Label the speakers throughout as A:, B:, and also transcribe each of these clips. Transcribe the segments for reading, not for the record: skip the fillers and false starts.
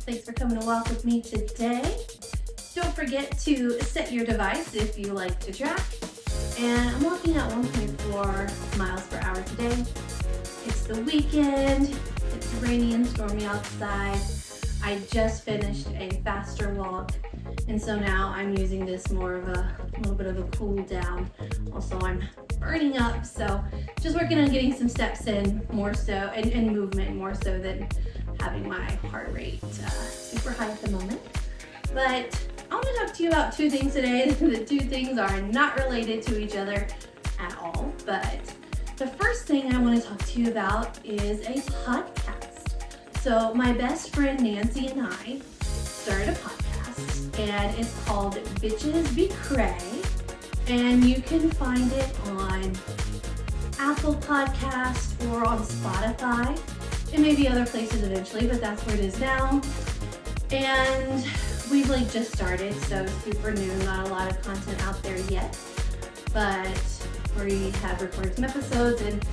A: Thanks for coming to walk with me today. Don't forget to set your device if you like to track. And I'm walking at 1.4 miles per hour today. It's the weekend, it's rainy and stormy outside. I just finished a faster walk, and so now I'm using this more of a little bit of a cool down. Also, I'm burning up, so just working on getting some steps in more so, and movement more so than having my heart rate super high at the moment. But I want to talk to you about two things today. The two things are not related to each other at all, but the first thing I want to talk to you about is a podcast. So my best friend Nancy and I started a podcast, and it's called Bitches Be Cray, and you can find it on Apple Podcasts or on Spotify. It may be other places eventually, but that's where it is now. And we've just started, so super new, not a lot of content out there yet, but we have recorded some episodes and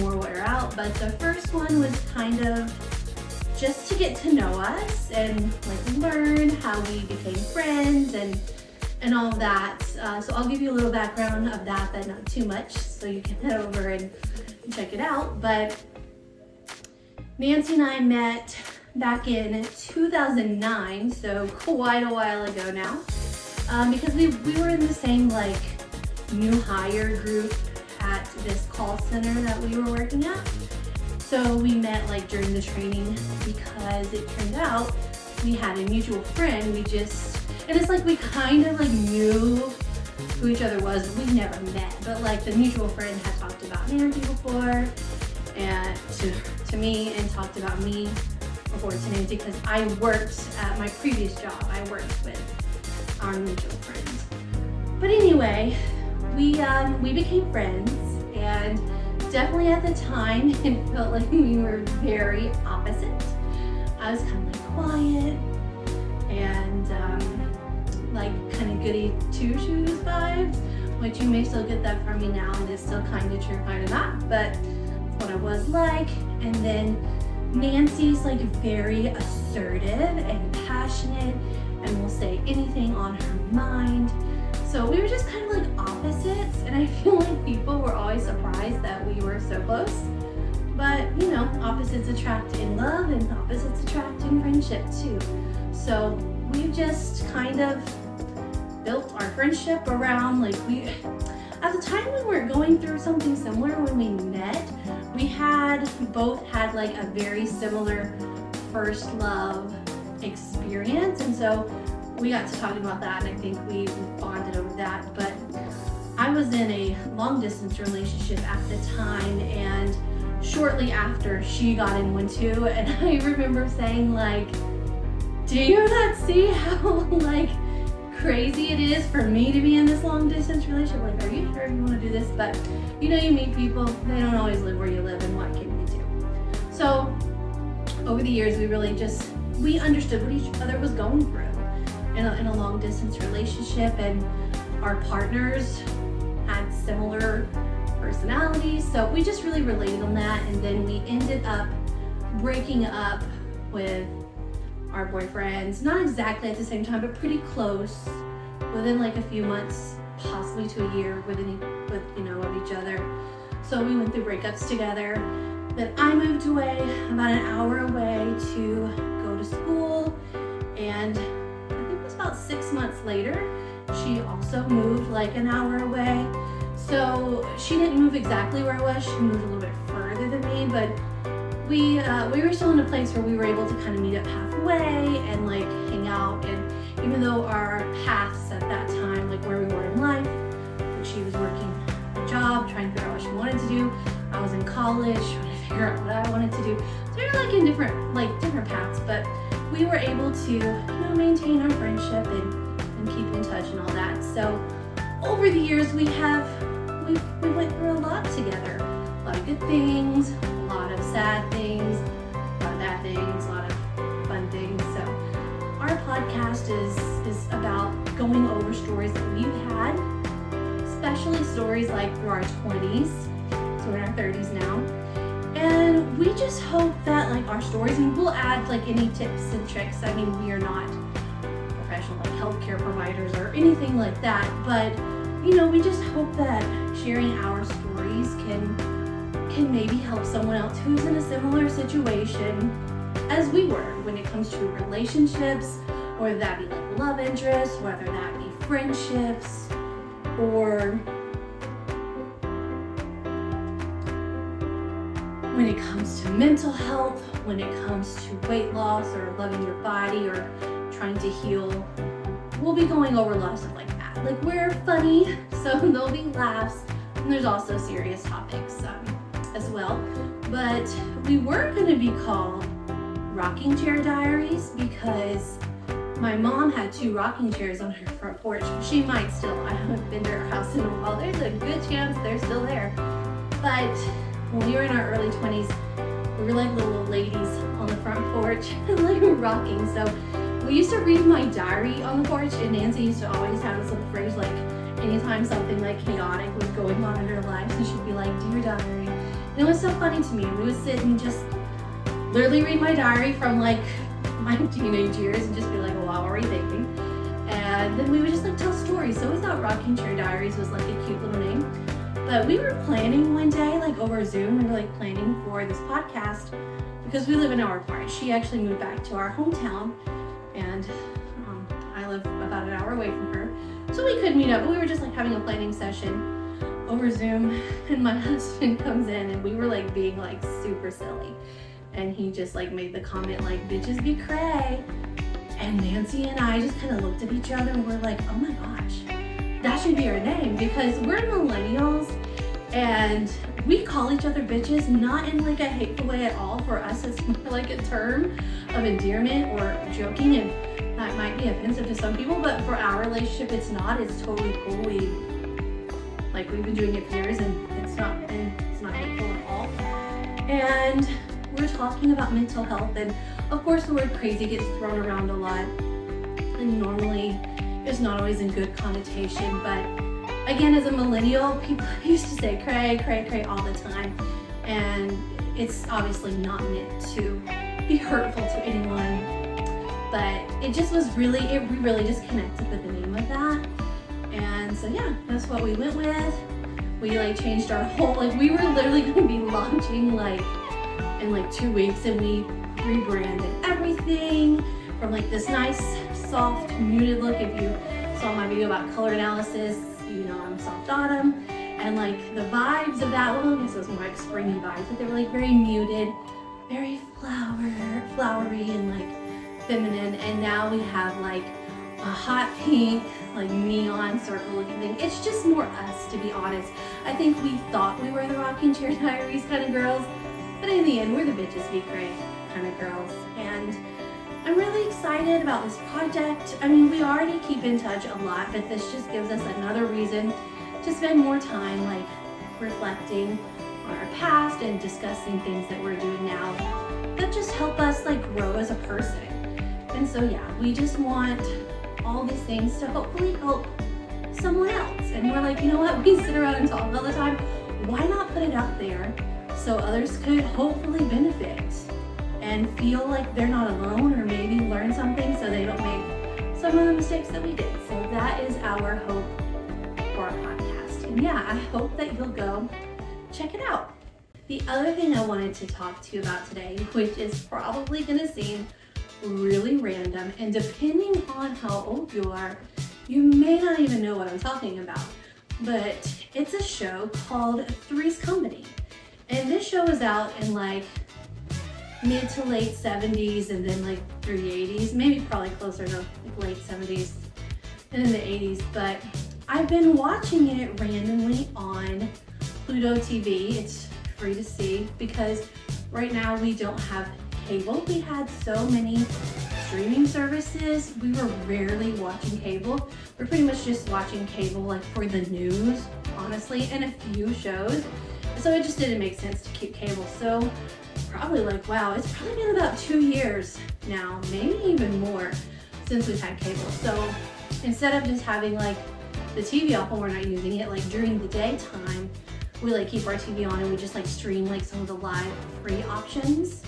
A: more are out. But the first one was kind of just to get to know us and learn how we became friends and all of that. So I'll give you a little background of that, but not too much, so you can head over and check it out. But Nancy and I met back in 2009, so quite a while ago now, because we were in the same new hire group at this call center that we were working at. So we met during the training because it turned out we had a mutual friend. And it's we kind of knew who each other was. We never met, but the mutual friend had talked about Nancy before and to me, and talked about me before to Nancy, because I worked at my previous job. I worked with our mutual friends. But anyway, we became friends, and definitely at the time it felt like we were very opposite. I was kind of quiet and kind of goody two-shoes vibes, which you may still get that from me now, and it's still kind of true, kind of not, but that's what I was like. And then Nancy's very assertive and passionate and will say anything on her mind. So we were just kind of opposites, and I feel like people were always surprised that we were so close. But opposites attract in love, and opposites attract in friendship too. So we just kind of built our friendship around at the time we were going through something similar when we met. We both had a very similar first love experience, and so we got to talking about that, and I think we bonded over that. But I was in a long distance relationship at the time, and shortly after she got in one too, and I remember saying do you not see how crazy it is for me to be in this long distance relationship? Are you sure you want to do this? But you meet people, they don't always live where you live, and what can you do? So over the years, we understood what each other was going through in a long distance relationship, and our partners had similar personalities, so we just really related on that. And then we ended up breaking up with our boyfriends, not exactly at the same time, but pretty close, within a few months, possibly to a year of each other. So we went through breakups together. Then I moved away about an hour away to go to school, and I think it was about 6 months later, she also moved an hour away. So she didn't move exactly where I was, she moved a little bit further than me, but we were still in a place where we were able to kind of meet up halfway and hang out. And even though our paths at that time, where we were in life, she was working a job, trying to figure out what she wanted to do, I was in college, trying to figure out what I wanted to do. So we were in different paths, but we were able to maintain our friendship and keep in touch and all that. So over the years, we went through a lot together. A lot of good things, a lot of sad things, a lot of bad things, a lot of fun things. So our podcast is about going over stories that we've had, especially stories through our 20s, so we're in our 30s now, And we just hope that like our stories, and we'll add like any tips and tricks. I mean, we are not professional like healthcare providers or anything like that, but you know, we just hope that sharing our stories can maybe help someone else who's in a similar situation as we were when it comes to relationships, whether that be like love interests, whether that be friendships, or when it comes to mental health, when it comes to weight loss or loving your body or trying to heal. We'll be going over a lot of stuff like that. Like, we're funny, so there'll be laughs, and there's also serious topics as well. But we were going to be called Rocking Chair Diaries because my mom had 2 rocking chairs on her front porch. She might still. I haven't been to her house in a while. There's a good chance they're still there. But when we were in our early 20s, we were like little ladies on the front porch, like rocking. So we used to read my diary on the porch, and Nancy used to always have this little phrase, like anytime something like chaotic was going on in her life, so she'd be like, "Dear diary." And it was so funny to me. We would sit and just literally read my diary from like my teenage years and just be like, "Wow, what are you thinking?" And then we would just like tell stories. So we thought Rocking Chair Diaries was like a cute little name. But we were planning one day, like over Zoom, we were like planning for this podcast because we live an hour apart. She actually moved back to our hometown, and I live about an hour away from her. So we could meet up, but we were just like having a planning session over Zoom, and my husband comes in, and we were like being like super silly. And he just like made the comment like, "Bitches be cray." And Nancy and I just kind of looked at each other and we're like, "Oh my gosh, that should be our name," because we're millennials and we call each other bitches, not in like a hateful way at all. For us, it's more like a term of endearment or joking, and that might be offensive to some people, but for our relationship, it's not. It's totally cool. We've been doing it for years, and it's not hateful at all. And we're talking about mental health, and of course the word crazy gets thrown around a lot, and normally it's not always in good connotation, but again, as a millennial, people used to say cray, cray, cray all the time, and it's obviously not meant to be hurtful to anyone, but it just was we really just connected with the name of that. And so yeah, that's what we went with. We like changed our whole, we were literally going to be launching in 2 weeks, and we rebranded everything from like this nice soft muted look. If you saw my video about color analysis, you know I'm soft autumn, and like the vibes of that one, I guess it was more like springy vibes, but they were like very muted, very flowery and like feminine. And now we have like a hot pink, like neon circle looking thing. It's just more us, to be honest. I think we thought we were the Rocking Chair Diaries kind of girls, but in the end, we're the bitches be cray kind of girls. And I'm really excited about this project. I mean, we already keep in touch a lot, but this just gives us another reason to spend more time like reflecting on our past and discussing things that we're doing now that just help us like grow as a person. And so yeah, we just want all these things to hopefully help someone else. And we're like, you know what, we sit around and talk all the time. Why not put it out there so others could hopefully benefit and feel like they're not alone, or maybe learn something so they don't make some of the mistakes that we did. So that is our hope for our podcast. And yeah, I hope that you'll go check it out. The other thing I wanted to talk to you about today, which is probably going to seem really random, and depending on how old you are, you may not even know what I'm talking about, but it's a show called Three's Company. And this show was out in like mid to late 70s, and then like through the 80s, maybe probably closer to like late 70s and in the 80s. But I've been watching it randomly on Pluto TV. It's free to see because right now we don't have cable. We had so many streaming services, we were rarely watching cable. We're pretty much just watching cable like for the news, honestly, and a few shows. So it just didn't make sense to keep cable. So probably like, wow, it's probably been about 2 years now, maybe even more, since we've had cable. So instead of just having like the TV off when we're not using it, like during the daytime, we like keep our TV on and we just like stream like some of the live free options.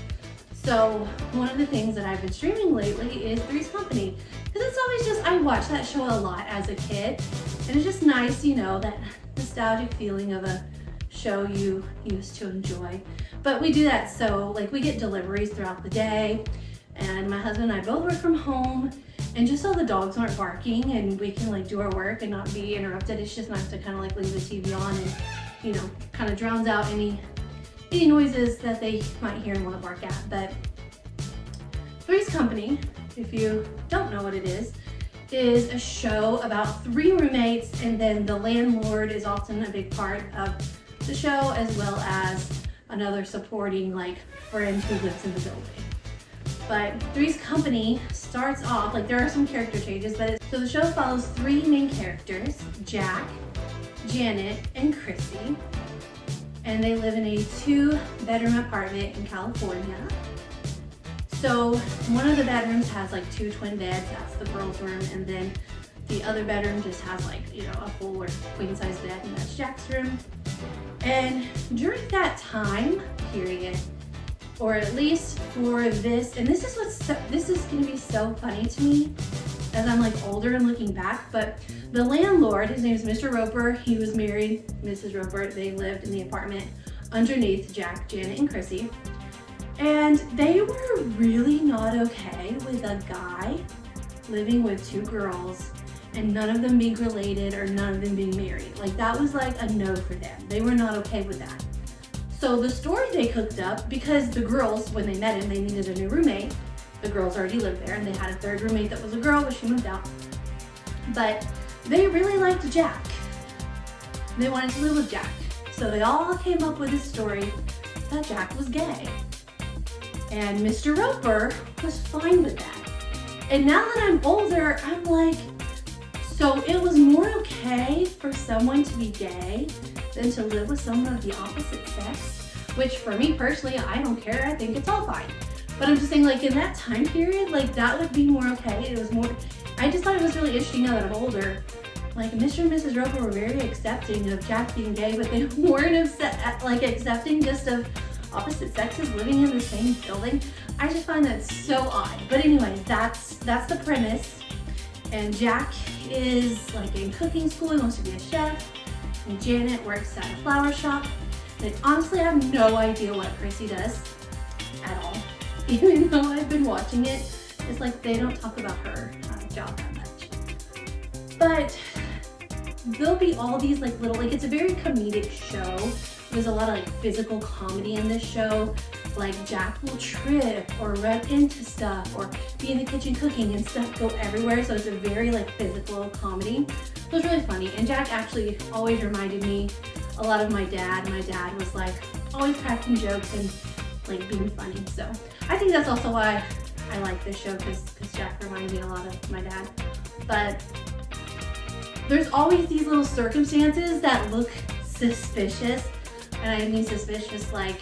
A: So one of the things that I've been streaming lately is Three's Company, because it's always just, I watched that show a lot as a kid, and it's just nice, you know, that nostalgic feeling of a show you used to enjoy. But we do that so like we get deliveries throughout the day, and my husband and I both work from home, and just so the dogs aren't barking and we can like do our work and not be interrupted, it's just nice to kind of like leave the TV on and, you know, kind of drowns out any noises that they might hear and want to bark at. But Three's Company, if you don't know what it is a show about three roommates, and then the landlord is often a big part of the show, as well as another supporting like friend who lives in the building. But Three's Company starts off, like there are some character changes, but so the show follows three main characters, Jack, Janet, and Chrissy. And they live in a 2-bedroom apartment in California. So one of the bedrooms has like 2 twin beds, that's the girls' room, and then the other bedroom just has like, you know, a full or queen size bed, and that's Jack's room. And during that time period, or at least for this, and this is gonna be so funny to me as I'm like older and looking back, but the landlord, his name is Mr. Roper, he was married, Mrs. Roper, they lived in the apartment underneath Jack, Janet, and Chrissy. And they were really not okay with a guy living with 2 girls and none of them being related or none of them being married. Like that was like a no for them. They were not okay with that. So the story they cooked up, because the girls, when they met him, they needed a new roommate. The girls already lived there and they had a 3rd roommate that was a girl, but she moved out. But they really liked Jack. They wanted to live with Jack. So they all came up with a story that Jack was gay. And Mr. Roper was fine with that. And now that I'm older, I'm like, so it was more okay for someone to be gay than to live with someone of the opposite sex? Which for me personally, I don't care, I think it's all fine. But I'm just saying, like in that time period, like that would be more okay. It was more, I just thought it was really interesting now that I'm older. Like Mr. and Mrs. Roper were very accepting of Jack being gay, but they weren't like accepting just of opposite sexes living in the same building. I just find that so odd. But anyway, that's the premise. And Jack is like in cooking school, he wants to be a chef. And Janet works at a flower shop. And honestly, I have no idea what Chrissy does at all. Even though I've been watching it, it's like they don't talk about her job that much. But there'll be all these like little, like it's a very comedic show. There's a lot of like physical comedy in this show. Like Jack will trip or run into stuff or be in the kitchen cooking and stuff go everywhere. So it's a very like physical comedy. It was really funny. And Jack actually always reminded me a lot of my dad. My dad was like always cracking jokes and like being funny. So I think that's also why I like this show, because Jack reminds me a lot of my dad. But there's always these little circumstances that look suspicious. And I mean suspicious like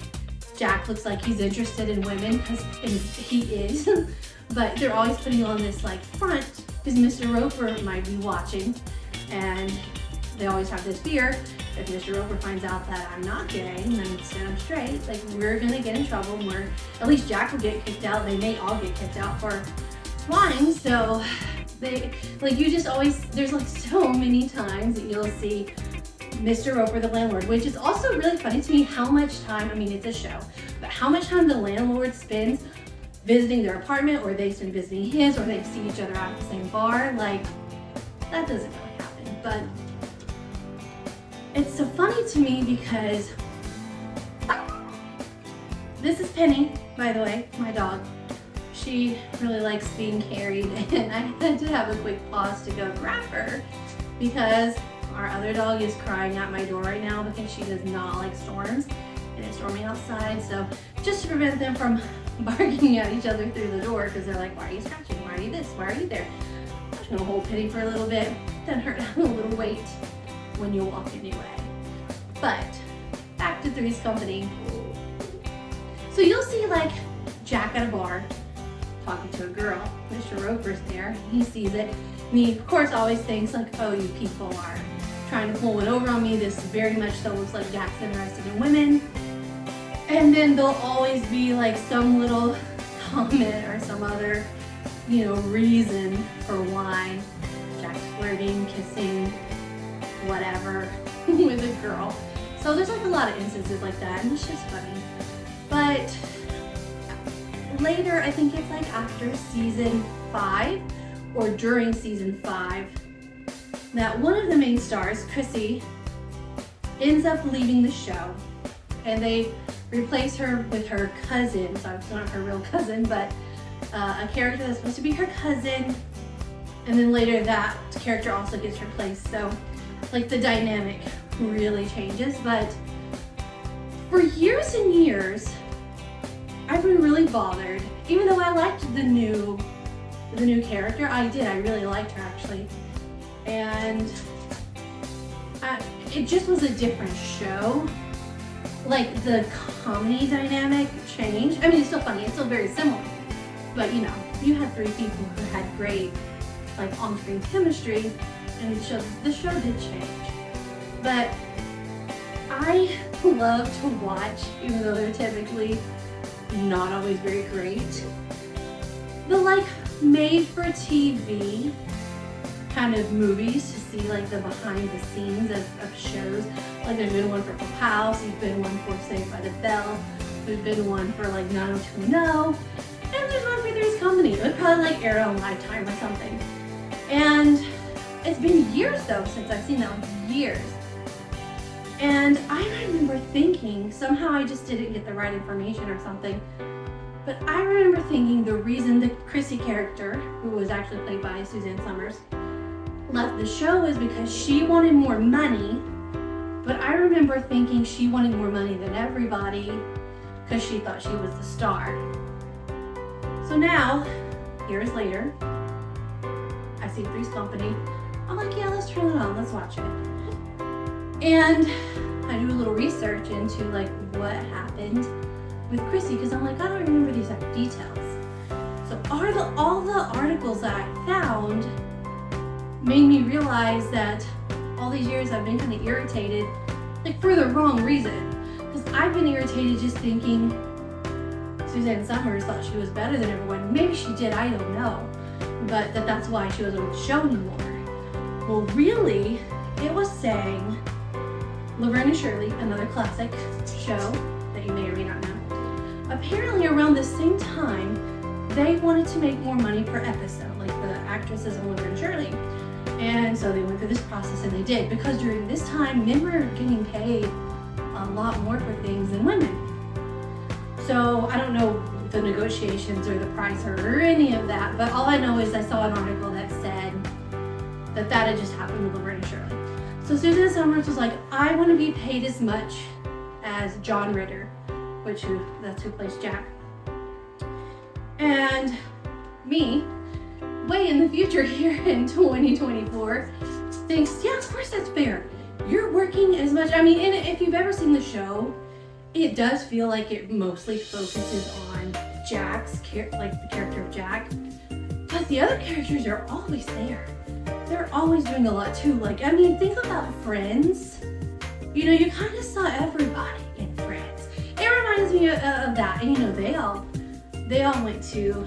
A: Jack looks like he's interested in women, and he is. But they're always putting on this like front because Mr. Roper might be watching, and they always have this fear. If Mr. Roper finds out that I'm not gay and I'm straight, like we're gonna get in trouble. At least Jack will get kicked out. They may all get kicked out for lying. So they like you just always there's like so many times that you'll see Mr. Roper, the landlord, which is also really funny to me how much time, I mean it's a show, but how much time the landlord spends visiting their apartment, or they spend visiting his, or they see each other out at the same bar. Like that doesn't really happen. But it's so funny to me because this is Penny, by the way, my dog. She really likes being carried, and I had to have a quick pause to go grab her because our other dog is crying at my door right now because she does not like storms, and it's storming outside. So just to prevent them from barking at each other through the door, because they're like, why are you scratching? Why are you this? Why are you there? I'm just gonna hold Penny for a little bit, then her down a little weight when you walk anyway. But back to Three's Company. So you'll see like Jack at a bar talking to a girl. Mr. Roper's there, he sees it, and he of course always thinks like, oh, you people are trying to pull one over on me. This very much so looks like Jack's interested in women. And then there'll always be like some little comment or some other, reason for why Jack's flirting, kissing, whatever with a girl. So there's like a lot of instances like that, and it's just funny. But later, I think it's like after season 5 or during season 5, that one of the main stars, Chrissy, ends up leaving the show, and they replace her with her cousin. So it's not her real cousin, but a character that's supposed to be her cousin, and then later that character also gets replaced. So like the dynamic really changes. But for years and years, I've been really bothered, even though I liked the new character. I really liked her actually, and it just was a different show. Like the comedy dynamic changed. I mean, it's still funny, it's still very similar, but you had 3 people who had great like on-screen chemistry, and the show did change. But I love to watch, even though they're typically not always very great, the like made for TV kind of movies, to see like the behind the scenes of shows. Like there's been one for Full House, there's been one for Saved by the Bell, there's been one for like 90210, and there's one for Three's Company. It would probably like air on Lifetime or something. And it's been years though since I've seen that one, years. And I remember thinking, somehow I just didn't get the right information or something, but I remember thinking the reason the Chrissy character, who was actually played by Suzanne Summers, left the show is because she wanted more money. But I remember thinking she wanted more money than everybody because she thought she was the star. So now, years later, I see Three's Company. I'm like, yeah, let's turn it on, let's watch it. And I do a little research into like what happened with Chrissy, because I'm like, I don't remember the exact details. So all the articles that I found made me realize that all these years I've been kind of irritated, like for the wrong reason. Because I've been irritated just thinking Suzanne Summers thought she was better than everyone. Maybe she did, I don't know. But that's why she wasn't on the show anymore. Well, really, it was saying Laverne and Shirley, another classic show that you may or may not know. Apparently around the same time, they wanted to make more money per episode, like the actresses on Laverne and Shirley. And so they went through this process, and they did, because during this time, men were getting paid a lot more for things than women. So I don't know the negotiations or the price or any of that, but all I know is I saw an article that said that had just happened with Laverne and Shirley. So Suzanne Summers was like, I want to be paid as much as John Ritter, that's who plays Jack. And me, way in the future here in 2024, thinks, yeah, of course that's fair. You're working as much. I mean, and if you've ever seen the show, it does feel like it mostly focuses on Jack's, like the character of Jack. But the other characters are always there. They're always doing a lot too. Like, I mean, think about Friends. You kind of saw everybody in Friends. It reminds me of that. And they all went to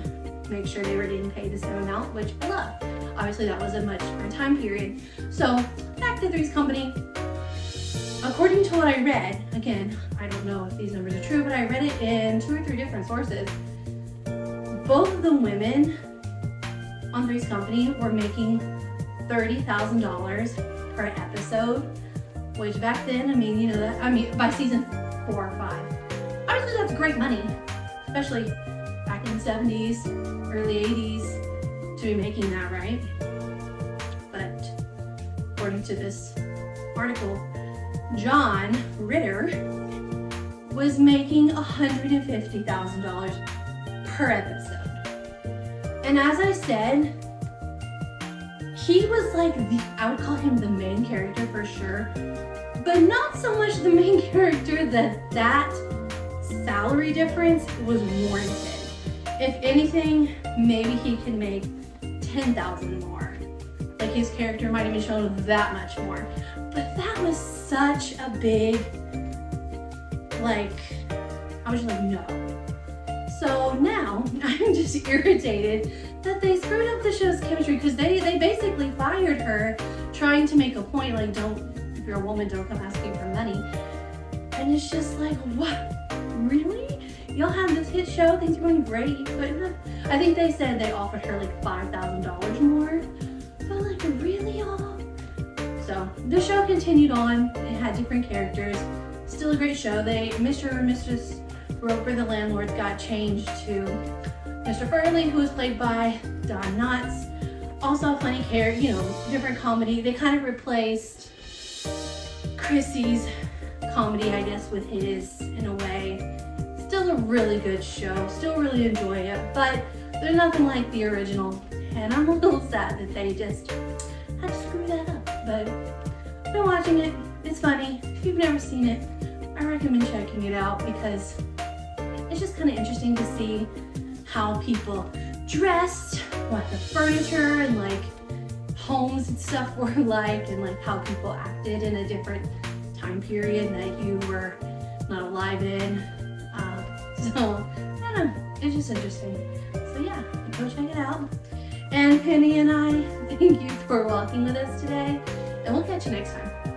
A: make sure they were getting paid the same amount, which I love. Obviously, that was a much different time period. So, back to Three's Company. According to what I read, again, I don't know if these numbers are true, but I read it in 2 or 3 different sources. Both of the women on Three's Company were making $30,000 per episode, which back then, by season 4 or 5. Obviously, that's great money, especially back in the 70s, early 80s, to be making that, right? But according to this article, John Ritter was making $150,000 per episode. And as I said, he was like I would call him the main character for sure, but not so much the main character that salary difference was warranted. If anything, maybe he can make $10,000 more. Like his character might have been shown that much more. But that was such a big, like, I was like, no. So now I'm just irritated that they screwed up the show's chemistry because they basically fired her trying to make a point, like, if you're a woman, don't come asking for money. And it's just like, what? Really? Y'all have this hit show, things are going great, you couldn't have? I think they said they offered her like $5,000 more. But like, really, y'all? So the show continued on. It had different characters. Still a great show. Mr. and Mrs. Roper, the landlords, got changed to Mr. Furley, who was played by Don Knotts. Also a funny character, different comedy. They kind of replaced Chrissy's comedy, I guess, with his in a way. Still a really good show. Still really enjoy it, but there's nothing like the original. And I'm a little sad that they just had to screw that up. But I've been watching it. It's funny. If you've never seen it, I recommend checking it out because it's just kind of interesting to see how people dressed, what the furniture and like homes and stuff were like, and like how people acted in a different time period that you were not alive in. So I don't know, it's just interesting. So yeah, go check it out. And Penny and I thank you for walking with us today, and we'll catch you next time.